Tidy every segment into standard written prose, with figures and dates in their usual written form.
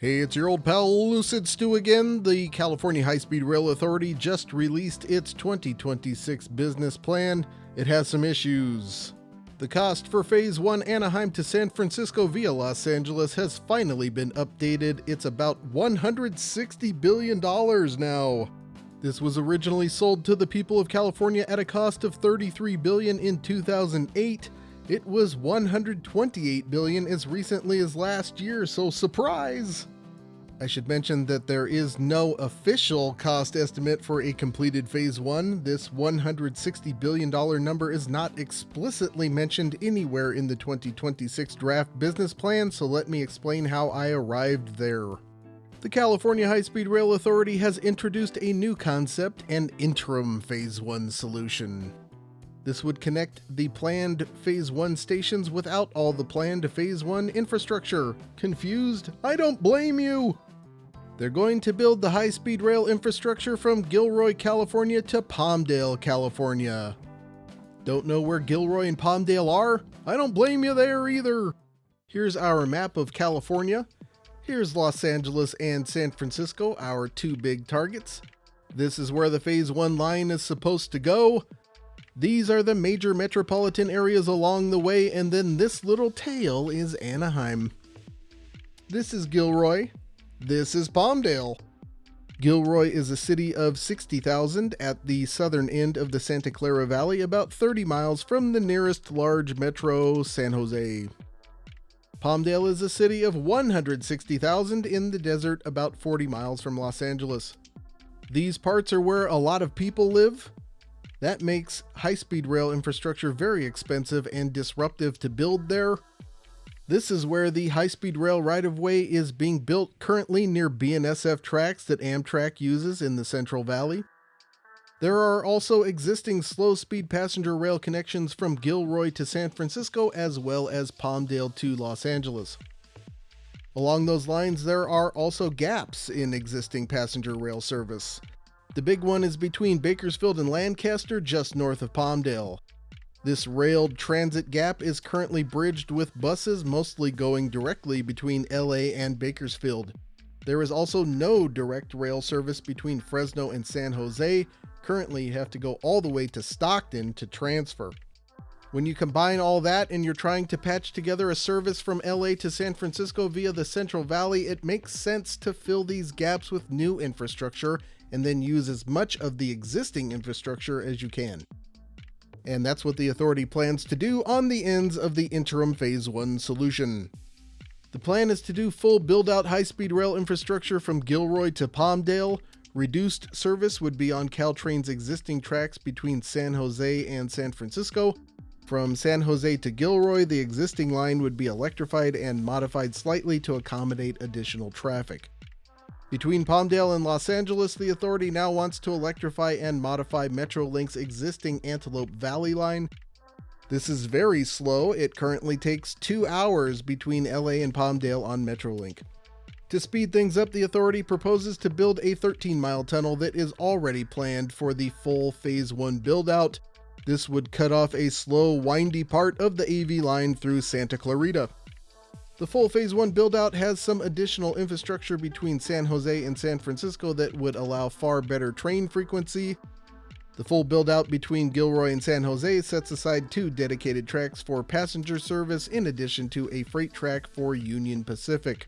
Hey, it's your old pal Lucid Stu again. The California High-Speed Rail Authority just released its 2026 business plan. It has some issues. The cost for Phase 1 Anaheim to San Francisco via Los Angeles has finally been updated. It's about $160 billion now. This was originally sold to the people of California at a cost of $33 billion in 2008. It was $128 billion as recently as last year, so surprise! I should mention that there is no official cost estimate for a completed Phase 1. This $160 billion number is not explicitly mentioned anywhere in the 2026 draft business plan, so let me explain how I arrived there. The California High-Speed Rail Authority has introduced a new concept, an interim Phase 1 solution. This would connect the planned Phase 1 stations without all the planned Phase 1 infrastructure. Confused? I don't blame you! They're going to build the high-speed rail infrastructure from Gilroy, California to Palmdale, California. Don't know where Gilroy and Palmdale are? I don't blame you there either! Here's our map of California. Here's Los Angeles and San Francisco, our two big targets. This is where the Phase 1 line is supposed to go. These are the major metropolitan areas along the way, and then this little tail is Anaheim. This is Gilroy. This is Palmdale. Gilroy is a city of 60,000 at the southern end of the Santa Clara Valley, about 30 miles from the nearest large metro, San Jose. Palmdale is a city of 160,000 in the desert, about 40 miles from Los Angeles. These parts are where a lot of people live. That makes high-speed rail infrastructure very expensive and disruptive to build there. This is where the high-speed rail right-of-way is being built currently near BNSF tracks that Amtrak uses in the Central Valley. There are also existing slow-speed passenger rail connections from Gilroy to San Francisco as well as Palmdale to Los Angeles. Along those lines, there are also gaps in existing passenger rail service. The big one is between Bakersfield and Lancaster, just north of Palmdale. This railed transit gap is currently bridged with buses mostly going directly between LA and Bakersfield. There is also no direct rail service between Fresno and San Jose. Currently, you have to go all the way to Stockton to transfer. When you combine all that and you're trying to patch together a service from LA to San Francisco via the Central Valley, it makes sense to fill these gaps with new infrastructure and then use as much of the existing infrastructure as you can. And that's what the authority plans to do on the ends of the interim Phase 1 solution. The plan is to do full build-out high-speed rail infrastructure from Gilroy to Palmdale. Reduced service would be on Caltrain's existing tracks between San Jose and San Francisco. From San Jose to Gilroy, the existing line would be electrified and modified slightly to accommodate additional traffic. Between Palmdale and Los Angeles, the authority now wants to electrify and modify Metrolink's existing Antelope Valley line. This is very slow. It currently takes 2 hours between LA and Palmdale on Metrolink. To speed things up, the authority proposes to build a 13-mile tunnel that is already planned for the full Phase 1 build-out. This would cut off a slow, windy part of the AV line through Santa Clarita. The full Phase 1 build-out has some additional infrastructure between San Jose and San Francisco that would allow far better train frequency. The full build-out between Gilroy and San Jose sets aside 2 dedicated tracks for passenger service in addition to a freight track for Union Pacific.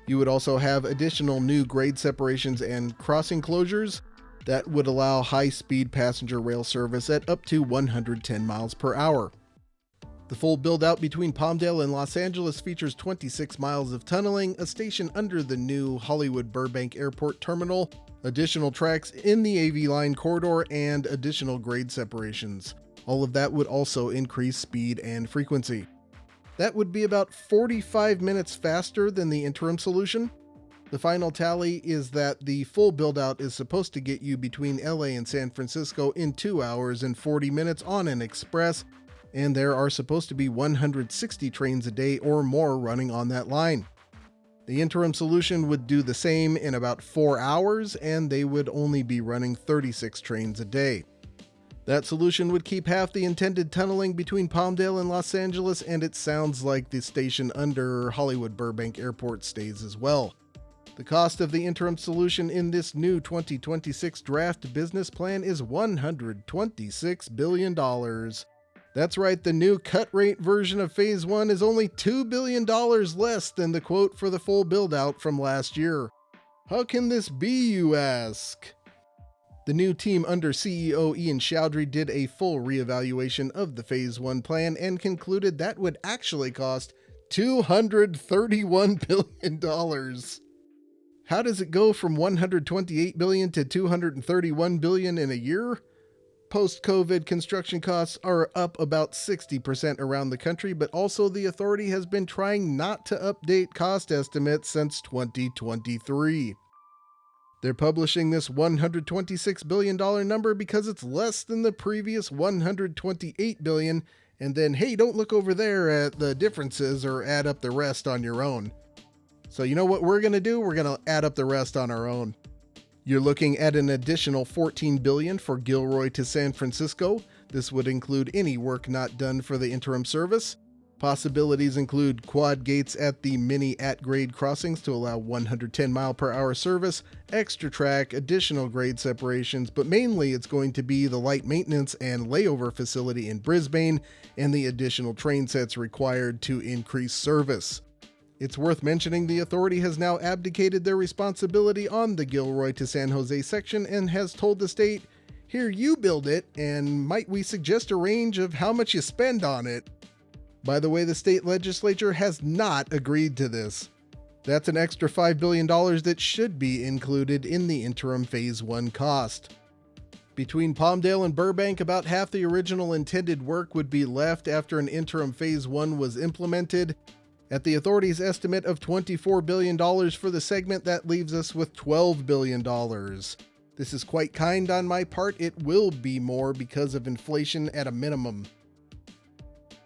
You would also have additional new grade separations and crossing closures that would allow high-speed passenger rail service at up to 110 miles per hour. The full build-out between Palmdale and Los Angeles features 26 miles of tunneling, a station under the new Hollywood Burbank Airport Terminal, additional tracks in the AV line corridor, and additional grade separations. All of that would also increase speed and frequency. That would be about 45 minutes faster than the interim solution. The final tally is that the full build-out is supposed to get you between LA and San Francisco in 2 hours and 40 minutes on an express, and there are supposed to be 160 trains a day or more running on that line. The interim solution would do the same in about 4 hours, and they would only be running 36 trains a day. That solution would keep half the intended tunneling between Palmdale and Los Angeles, and it sounds like the station under Hollywood Burbank Airport stays as well. The cost of the interim solution in this new 2026 draft business plan is $126 billion. That's right, the new cut rate version of Phase 1 is only $2 billion less than the quote for the full build-out from last year. How can this be, you ask? The new team under CEO Ian Chowdhury did a full reevaluation of the Phase 1 plan and concluded that would actually cost $231 billion. How does it go from $128 billion to $231 billion in a year? Post-COVID construction costs are up about 60% around the country, but also the authority has been trying not to update cost estimates since 2023. They're publishing this $126 billion number because it's less than the previous $128 billion, and then, hey, don't look over there at the differences or add up the rest on your own. So you know what we're going to do? We're going to add up the rest on our own. You're looking at an additional $14 billion for Gilroy to San Francisco. This would include any work not done for the interim service. Possibilities include quad gates at the mini at-grade crossings to allow 110 mile per hour service, extra track, additional grade separations, but mainly it's going to be the light maintenance and layover facility in Brisbane and the additional train sets required to increase service. It's worth mentioning the authority has now abdicated their responsibility on the Gilroy to San Jose section and has told the state, here, you build it, and might we suggest a range of how much you spend on it? By the way, the state legislature has not agreed to this. That's an extra $5 billion that should be included in the interim Phase 1 cost. Between Palmdale and Burbank, about half the original intended work would be left after an interim Phase 1 was implemented. At the authority's estimate of $24 billion for the segment, that leaves us with $12 billion. This is quite kind on my part. It will be more because of inflation at a minimum.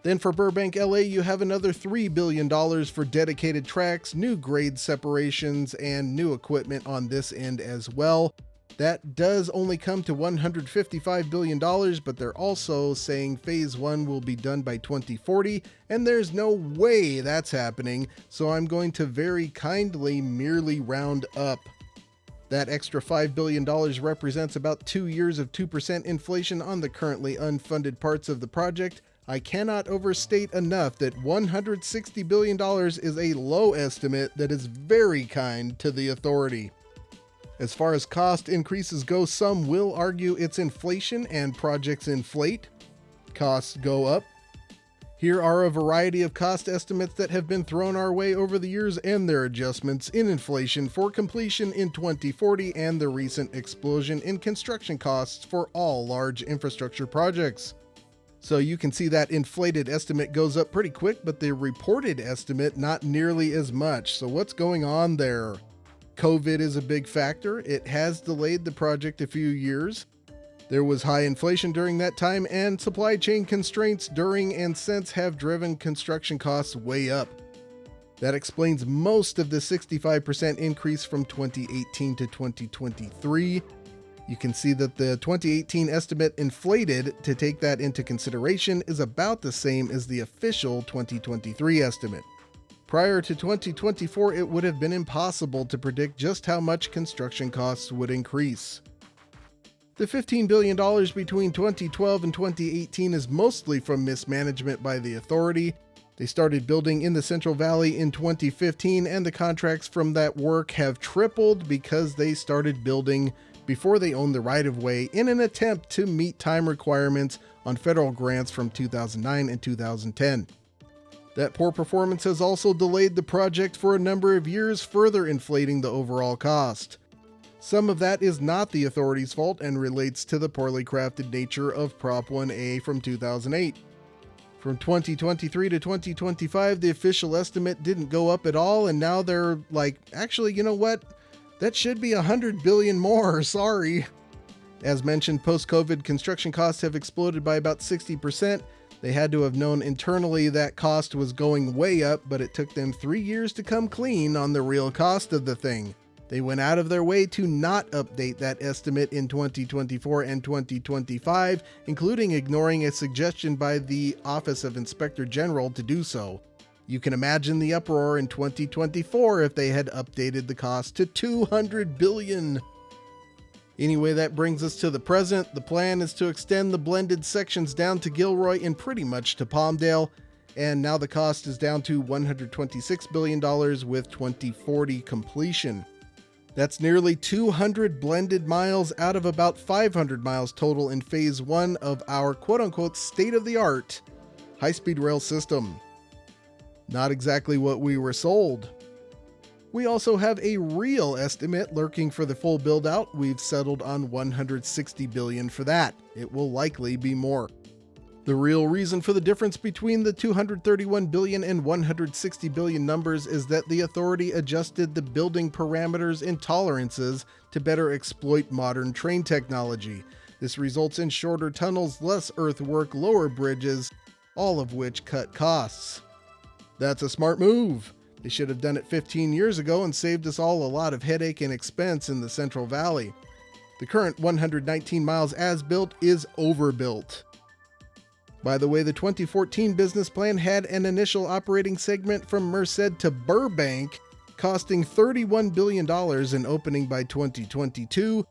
Then for Burbank, LA, you have another $3 billion for dedicated tracks, new grade separations, and new equipment on this end as well. That does only come to $155 billion, but they're also saying Phase 1 will be done by 2040, and there's no way that's happening, so I'm going to very kindly merely round up. That extra $5 billion represents about 2 years of 2% inflation on the currently unfunded parts of the project. I cannot overstate enough that $160 billion is a low estimate that is very kind to the authority. As far as cost increases go, some will argue it's inflation and projects inflate. Costs go up. Here are a variety of cost estimates that have been thrown our way over the years and their adjustments in inflation for completion in 2040 and the recent explosion in construction costs for all large infrastructure projects. So you can see that inflated estimate goes up pretty quick, but the reported estimate not nearly as much. So what's going on there? COVID is a big factor. It has delayed the project a few years. There was high inflation during that time, and supply chain constraints during and since have driven construction costs way up. That explains most of the 65% increase from 2018 to 2023. You can see that the 2018 estimate inflated. To take that into consideration is about the same as the official 2023 estimate. Prior to 2024, it would have been impossible to predict just how much construction costs would increase. The $15 billion between 2012 and 2018 is mostly from mismanagement by the authority. They started building in the Central Valley in 2015, and the contracts from that work have tripled because they started building before they owned the right-of-way in an attempt to meet time requirements on federal grants from 2009 and 2010. That poor performance has also delayed the project for a number of years, further inflating the overall cost. Some of that is not the authority's fault and relates to the poorly crafted nature of Prop 1A from 2008. From 2023 to 2025, the official estimate didn't go up at all, and now they're like, actually, you know what? That should be $100 billion more, sorry. As mentioned, post-COVID construction costs have exploded by about 60%. They had to have known internally that cost was going way up, but it took them 3 years to come clean on the real cost of the thing. They went out of their way to not update that estimate in 2024 and 2025, including ignoring a suggestion by the Office of Inspector General to do so. You can imagine the uproar in 2024 if they had updated the cost to $200 billion. Anyway, that brings us to the present. The plan is to extend the blended sections down to Gilroy and pretty much to Palmdale, and now the cost is down to $126 billion with 2040 completion. That's nearly 200 blended miles out of about 500 miles total in Phase 1 of our quote-unquote state-of-the-art high-speed rail system. Not exactly what we were sold. We also have a real estimate lurking for the full build-out. We've settled on $160 billion for that. It will likely be more. The real reason for the difference between the $231 billion and $160 billion numbers is that the authority adjusted the building parameters and tolerances to better exploit modern train technology. This results in shorter tunnels, less earthwork, lower bridges, all of which cut costs. That's a smart move. They should have done it 15 years ago and saved us all a lot of headache and expense in the Central Valley. The current 119 miles as built is overbuilt. By the way, the 2014 business plan had an initial operating segment from Merced to Burbank, costing $31 billion and opening by 2022.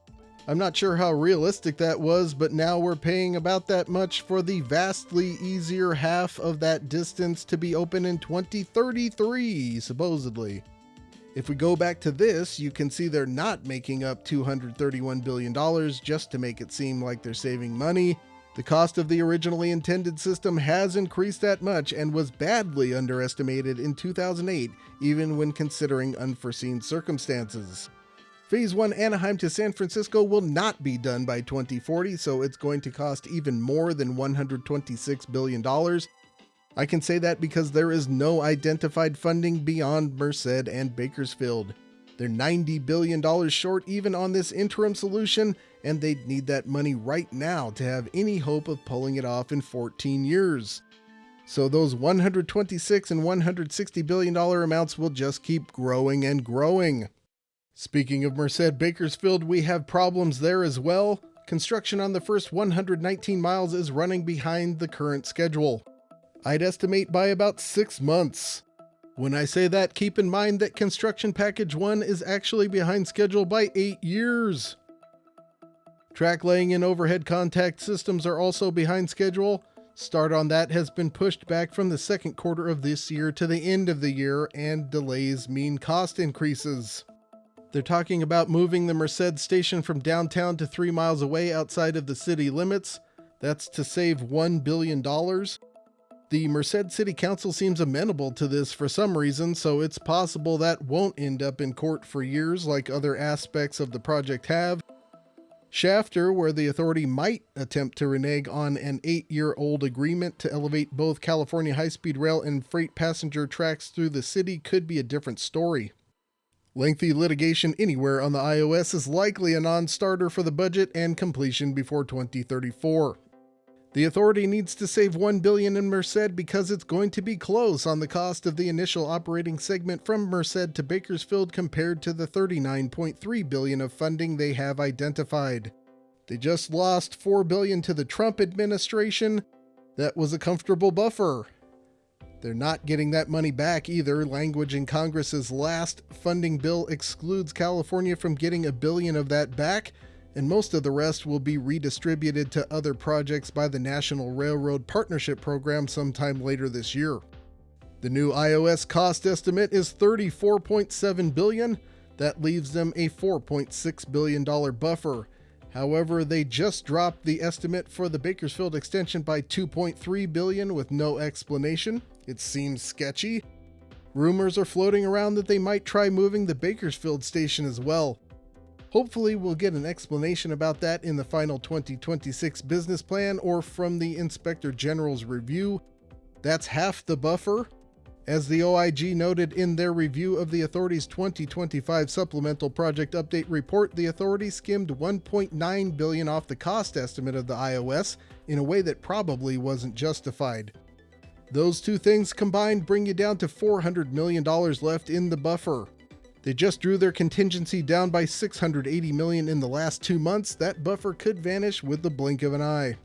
I'm not sure how realistic that was, but now we're paying about that much for the vastly easier half of that distance to be open in 2033, supposedly. If we go back to this, you can see they're not making up $231 billion just to make it seem like they're saving money. The cost of the originally intended system has increased that much and was badly underestimated in 2008, even when considering unforeseen circumstances. Phase 1 Anaheim to San Francisco will not be done by 2040, so it's going to cost even more than $126 billion. I can say that because there is no identified funding beyond Merced and Bakersfield. They're $90 billion short even on this interim solution, and they'd need that money right now to have any hope of pulling it off in 14 years. So those $126 and $160 billion amounts will just keep growing and growing. Speaking of Merced Bakersfield, we have problems there as well. Construction on the first 119 miles is running behind the current schedule. I'd estimate by about 6 months. When I say that, keep in mind that construction package 1 is actually behind schedule by 8 years. Track laying and overhead contact systems are also behind schedule. Start on that has been pushed back from the second quarter of this year to the end of the year, and delays mean cost increases. They're talking about moving the Merced station from downtown to 3 miles away outside of the city limits. That's to save $1 billion. The Merced City Council seems amenable to this for some reason, so it's possible that won't end up in court for years like other aspects of the project have. Shafter, where the authority might attempt to renege on an 8-year-old agreement to elevate both California high-speed rail and freight passenger tracks through the city, could be a different story. Lengthy litigation anywhere on the iOS is likely a non-starter for the budget and completion before 2034. The authority needs to save $1 billion in Merced because it's going to be close on the cost of the initial operating segment from Merced to Bakersfield compared to the $39.3 billion of funding they have identified. They just lost $4 billion to the Trump administration. That was a comfortable buffer. They're not getting that money back either. Language in Congress's last funding bill excludes California from getting $1 billion of that back, and most of the rest will be redistributed to other projects by the National Railroad Partnership Program sometime later this year. The new iOS cost estimate is $34.7 billion. That leaves them a $4.6 billion buffer. However, they just dropped the estimate for the Bakersfield extension by $2.3 billion with no explanation. It seems sketchy. Rumors are floating around that they might try moving the Bakersfield station as well. Hopefully we'll get an explanation about that in the final 2026 business plan or from the Inspector General's review. That's half the buffer. As the OIG noted in their review of the authority's 2025 supplemental project update report, the authority skimmed $1.9 billion off the cost estimate of the iOS in a way that probably wasn't justified. Those two things combined bring you down to $400 million left in the buffer. They just drew their contingency down by $680 million in the last 2 months. That buffer could vanish with the blink of an eye.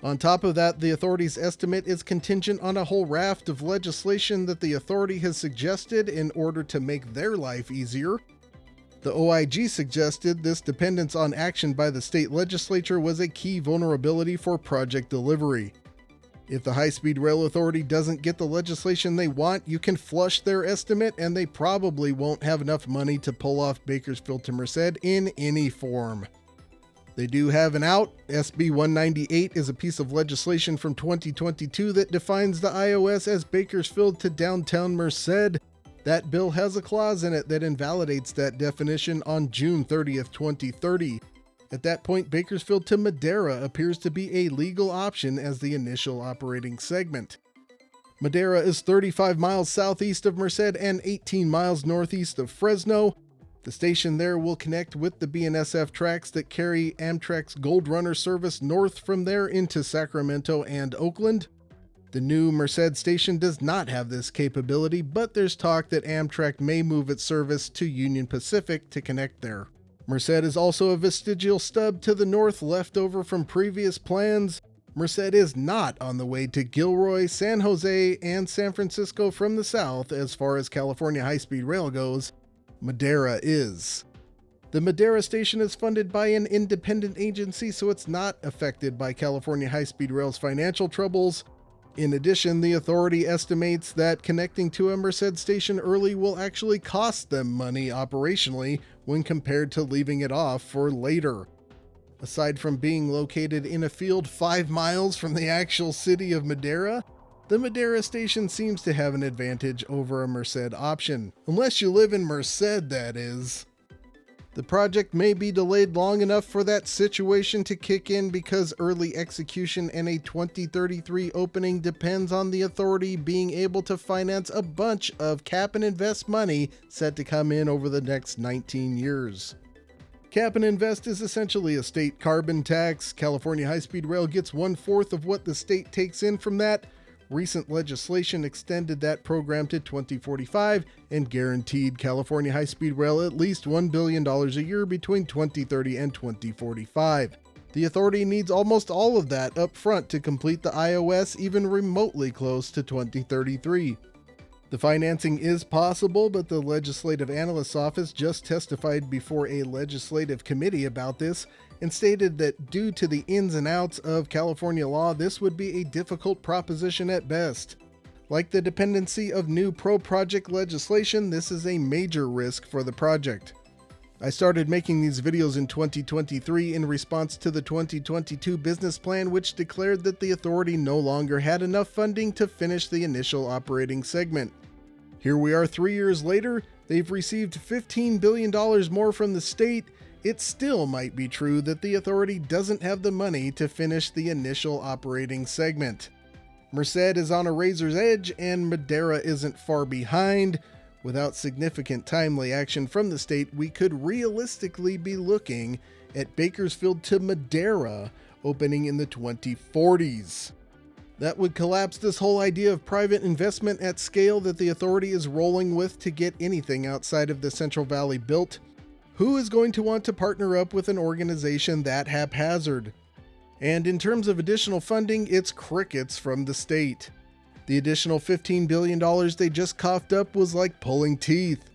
On top of that, the authority's estimate is contingent on a whole raft of legislation that the authority has suggested in order to make their life easier. The OIG suggested this dependence on action by the state legislature was a key vulnerability for project delivery. If the High-Speed Rail Authority doesn't get the legislation they want, you can flush their estimate and they probably won't have enough money to pull off Bakersfield to Merced in any form. They do have an out. SB 198 is a piece of legislation from 2022 that defines the IOS as Bakersfield to downtown Merced. That bill has a clause in it that invalidates that definition on June 30th, 2030. At that point, Bakersfield to Madera appears to be a legal option as the initial operating segment. Madera is 35 miles southeast of Merced and 18 miles northeast of Fresno. The station there will connect with the BNSF tracks that carry Amtrak's Roadrunner service north from there into Sacramento and Oakland. The new Merced station does not have this capability, but there's talk that Amtrak may move its service to Union Pacific to connect there. Merced is also a vestigial stub to the north left over from previous plans. Merced is not on the way to Gilroy, San Jose, and San Francisco from the south as far as California high-speed rail goes. Madera is. The Madera station is funded by an independent agency, so it's not affected by California high-speed rail's financial troubles. In addition, the authority estimates that connecting to a Merced station early will actually cost them money operationally when compared to leaving it off for later. Aside from being located in a field 5 miles from the actual city of Madera, the Madera station seems to have an advantage over a Merced option. Unless you live in Merced, that is. The project may be delayed long enough for that situation to kick in because early execution and a 2033 opening depends on the authority being able to finance a bunch of cap and invest money set to come in over the next 19 years. Cap and invest is essentially a state carbon tax. California high-speed rail gets 1/4 of what the state takes in from that. Recent legislation extended that program to 2045 and guaranteed California high-speed rail at least $1 billion a year between 2030 and 2045. The authority needs almost all of that up front to complete the IOS even remotely close to 2033. The financing is possible, but the Legislative Analyst's Office just testified before a legislative committee about this and stated that due to the ins and outs of California law, this would be a difficult proposition at best. Like the dependency of new pro-project legislation, this is a major risk for the project. I started making these videos in 2023 in response to the 2022 business plan, which declared that the authority no longer had enough funding to finish the initial operating segment. Here we are 3 years later, they've received $15 billion more from the state. It still might be true that the authority doesn't have the money to finish the initial operating segment. Merced is on a razor's edge and Madera isn't far behind. Without significant timely action from the state, we could realistically be looking at Bakersfield to Madera opening in the 2040s. That would collapse this whole idea of private investment at scale that the authority is rolling with to get anything outside of the Central Valley built. Who is going to want to partner up with an organization that haphazard? And in terms of additional funding, it's crickets from the state. The additional $15 billion they just coughed up was like pulling teeth.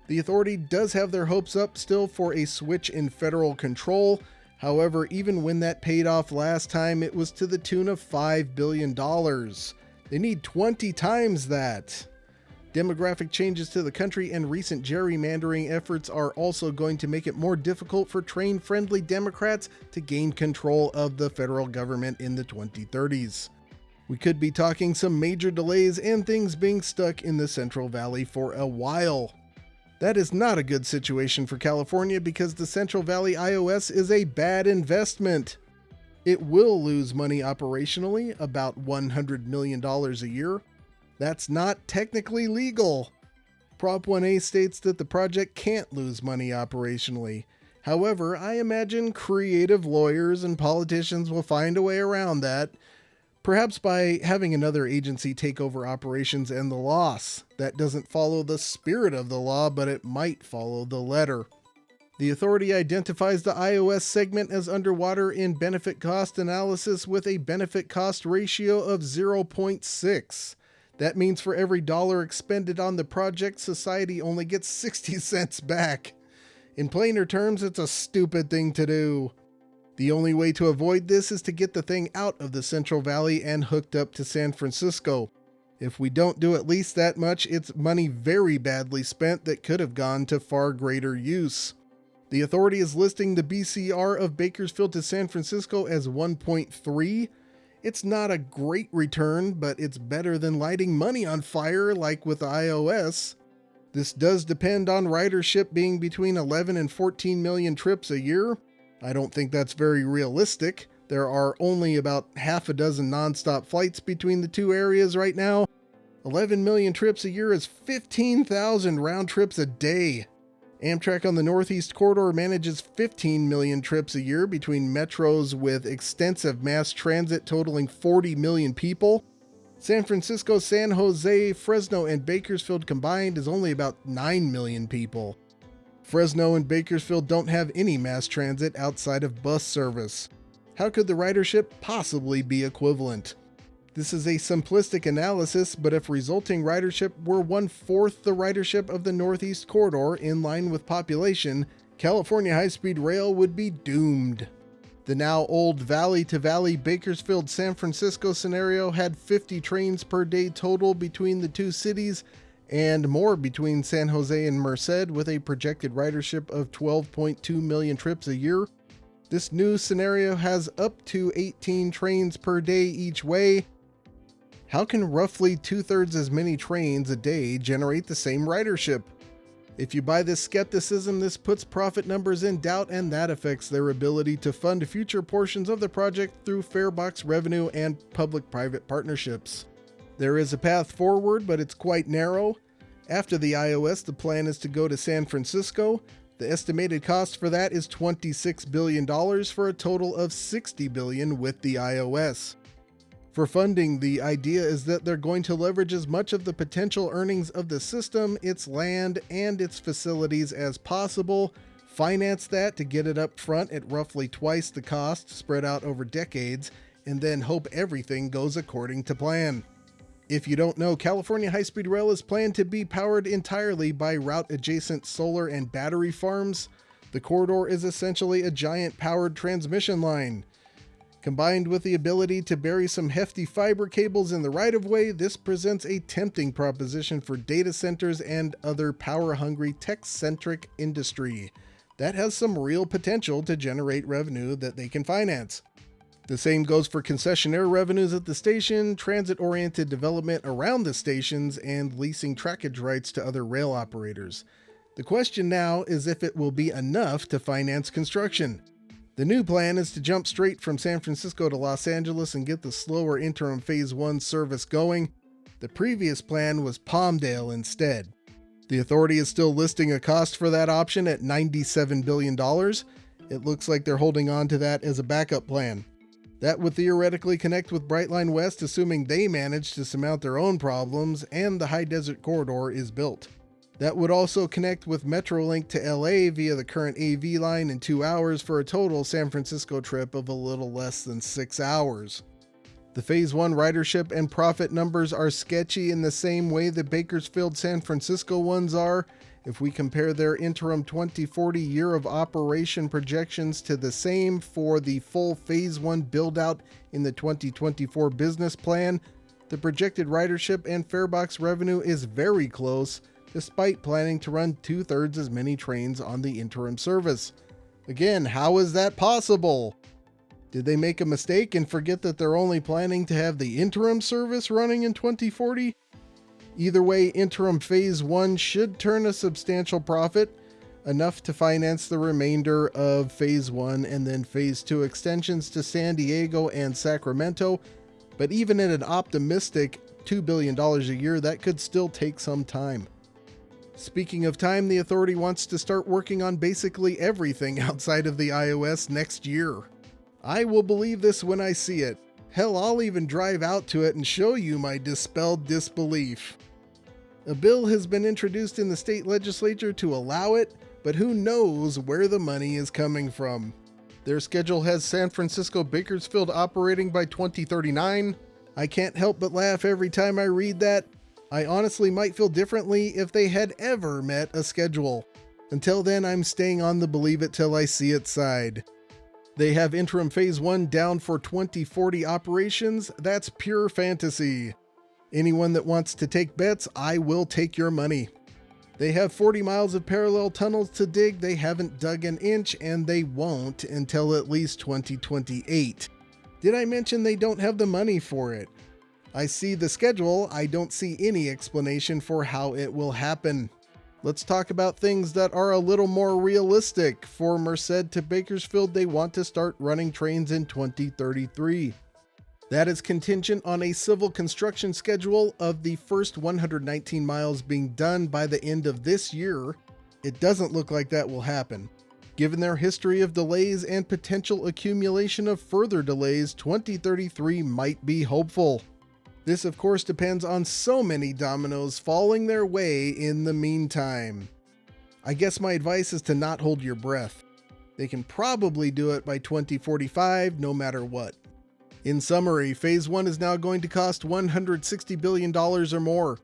The authority does have their hopes up still for a switch in federal control. However, even when that paid off last time, it was to the tune of $5 billion. They need 20 times that. Demographic changes to the country and recent gerrymandering efforts are also going to make it more difficult for train-friendly Democrats to gain control of the federal government in the 2030s. We could be talking some major delays and things being stuck in the Central Valley for a while. That is not a good situation for California because the Central Valley IOS is a bad investment. It will lose money operationally, about $100 million a year. That's not technically legal. Prop 1A states that the project can't lose money operationally. However, I imagine creative lawyers and politicians will find a way around that. Perhaps by having another agency take over operations and the loss. That doesn't follow the spirit of the law, but it might follow the letter. The authority identifies the iOS segment as underwater in benefit cost analysis with a benefit cost ratio of 0.6. That means for every dollar expended on the project, society only gets 60 cents back. In plainer terms, it's a stupid thing to do. The only way to avoid this is to get the thing out of the Central Valley and hooked up to San Francisco. If we don't do at least that much, it's money very badly spent that could have gone to far greater use. The authority is listing the BCR of Bakersfield to San Francisco as 1.3. It's not a great return, but it's better than lighting money on fire like with iOS. This does depend on ridership being between 11 and 14 million trips a year. I don't think that's very realistic. There are only about half a dozen nonstop flights between the two areas right now. 11 million trips a year is 15,000 round trips a day. Amtrak on the Northeast Corridor manages 15 million trips a year between metros with extensive mass transit totaling 40 million people. San Francisco, San Jose, Fresno, and Bakersfield combined is only about 9 million people. Fresno and Bakersfield don't have any mass transit outside of bus service. How could the ridership possibly be equivalent? This is a simplistic analysis, but if resulting ridership were 1/4 the ridership of the Northeast Corridor in line with population, California high-speed rail would be doomed. The now old valley-to-valley Bakersfield-San Francisco scenario had 50 trains per day total between the two cities, and more between San Jose and Merced, with a projected ridership of 12.2 million trips a year. This new scenario has up to 18 trains per day each way. How can roughly 2/3 as many trains a day generate the same ridership? If you buy this skepticism, this puts profit numbers in doubt, and that affects their ability to fund future portions of the project through farebox revenue and public-private partnerships. There is a path forward, but it's quite narrow. After the iOS, the plan is to go to San Francisco. The estimated cost for that is $26 billion for a total of $60 billion with the iOS. For funding, the idea is that they're going to leverage as much of the potential earnings of the system, its land, and its facilities as possible, finance that to get it up front at roughly twice the cost spread out over decades, and then hope everything goes according to plan. If you don't know, California high-speed rail is planned to be powered entirely by route-adjacent solar and battery farms. The corridor is essentially a giant powered transmission line. Combined with the ability to bury some hefty fiber cables in the right-of-way, this presents a tempting proposition for data centers and other power-hungry, tech-centric industry that has some real potential to generate revenue that they can finance. The same goes for concessionaire revenues at the station, transit-oriented development around the stations, and leasing trackage rights to other rail operators. The question now is if it will be enough to finance construction. The new plan is to jump straight from San Francisco to Los Angeles and get the slower interim Phase 1 service going. The previous plan was Palmdale instead. The authority is still listing a cost for that option at $97 billion. It looks like they're holding on to that as a backup plan. That would theoretically connect with Brightline West, assuming they manage to surmount their own problems and the High Desert Corridor is built. That would also connect with Metrolink to LA via the current AV line in 2 hours for a total San Francisco trip of a little less than 6 hours. The Phase 1 ridership and profit numbers are sketchy in the same way the Bakersfield San Francisco ones are. If we compare their interim 2040 year of operation projections to the same for the full Phase 1 build-out in the 2024 business plan, the projected ridership and farebox revenue is very close, despite planning to run 2/3 as many trains on the interim service. Again, how is that possible? Did they make a mistake and forget that they're only planning to have the interim service running in 2040? Either way, interim Phase 1 should turn a substantial profit, enough to finance the remainder of Phase 1 and then Phase 2 extensions to San Diego and Sacramento, but even at an optimistic $2 billion a year, that could still take some time. Speaking of time, the authority wants to start working on basically everything outside of the iOS next year. I will believe this when I see it. Hell, I'll even drive out to it and show you my dispelled disbelief. A bill has been introduced in the state legislature to allow it, but who knows where the money is coming from. Their schedule has San Francisco Bakersfield operating by 2039. I can't help but laugh every time I read that. I honestly might feel differently if they had ever met a schedule. Until then, I'm staying on the believe it till I see it side. They have interim phase 1 down for 2040 operations. That's pure fantasy. Anyone that wants to take bets, I will take your money. They have 40 miles of parallel tunnels to dig. They haven't dug an inch, and they won't until at least 2028. Did I mention they don't have the money for it? I see the schedule. I don't see any explanation for how it will happen. Let's talk about things that are a little more realistic. For Merced to Bakersfield, they want to start running trains in 2033. That is contingent on a civil construction schedule of the first 119 miles being done by the end of this year. It doesn't look like that will happen. Given their history of delays and potential accumulation of further delays, 2033 might be hopeful. This, of course, depends on so many dominoes falling their way in the meantime. I guess my advice is to not hold your breath. They can probably do it by 2045, no matter what. In summary, Phase 1 is now going to cost $160 billion or more.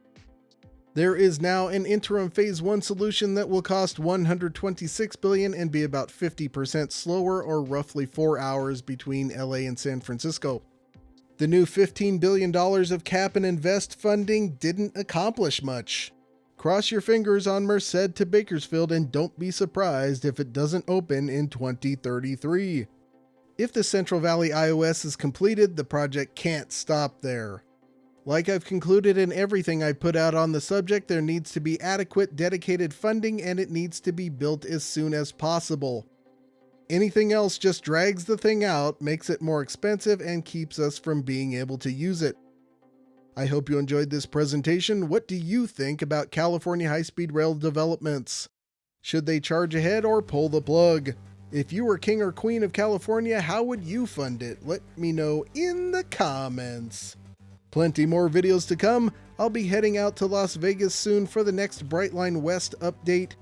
There is now an interim Phase 1 solution that will cost $126 billion and be about 50% slower, or roughly 4 hours between LA and San Francisco. The new $15 billion of cap and invest funding didn't accomplish much. Cross your fingers on Merced to Bakersfield and don't be surprised if it doesn't open in 2033. If the Central Valley IOS is completed, the project can't stop there. Like I've concluded in everything I put out on the subject, there needs to be adequate, dedicated funding, and it needs to be built as soon as possible. Anything else just drags the thing out, makes it more expensive, and keeps us from being able to use it. I hope you enjoyed this presentation. What do you think about California high-speed rail developments? Should they charge ahead or pull the plug? If you were king or queen of California, how would you fund it? Let me know in the comments. Plenty more videos to come. I'll be heading out to Las Vegas soon for the next Brightline West update.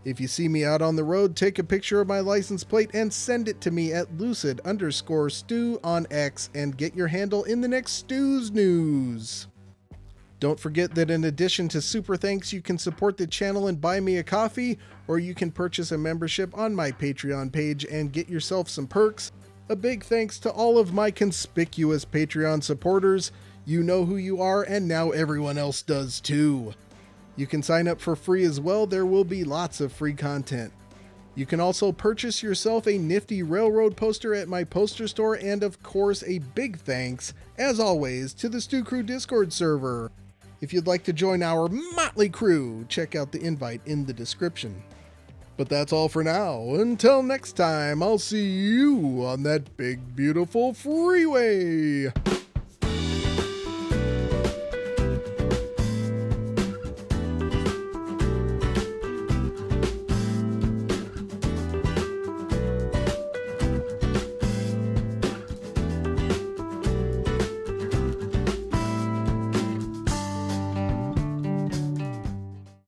If you see me out on the road, take a picture of my license plate and send it to me at lucid_stew on X and get your handle in the next Stew's News. Don't forget that in addition to super thanks, you can support the channel and buy me a coffee, or you can purchase a membership on my Patreon page and get yourself some perks. A big thanks to all of my conspicuous Patreon supporters. You know who you are, and now everyone else does too. You can sign up for free as well. There will be lots of free content. You can also purchase yourself a nifty railroad poster at my poster store, and of course a big thanks, as always, to the Stew Crew Discord server. If you'd like to join our motley crew, check out the invite in the description. But that's all for now. Until next time, I'll see you on that big, beautiful freeway.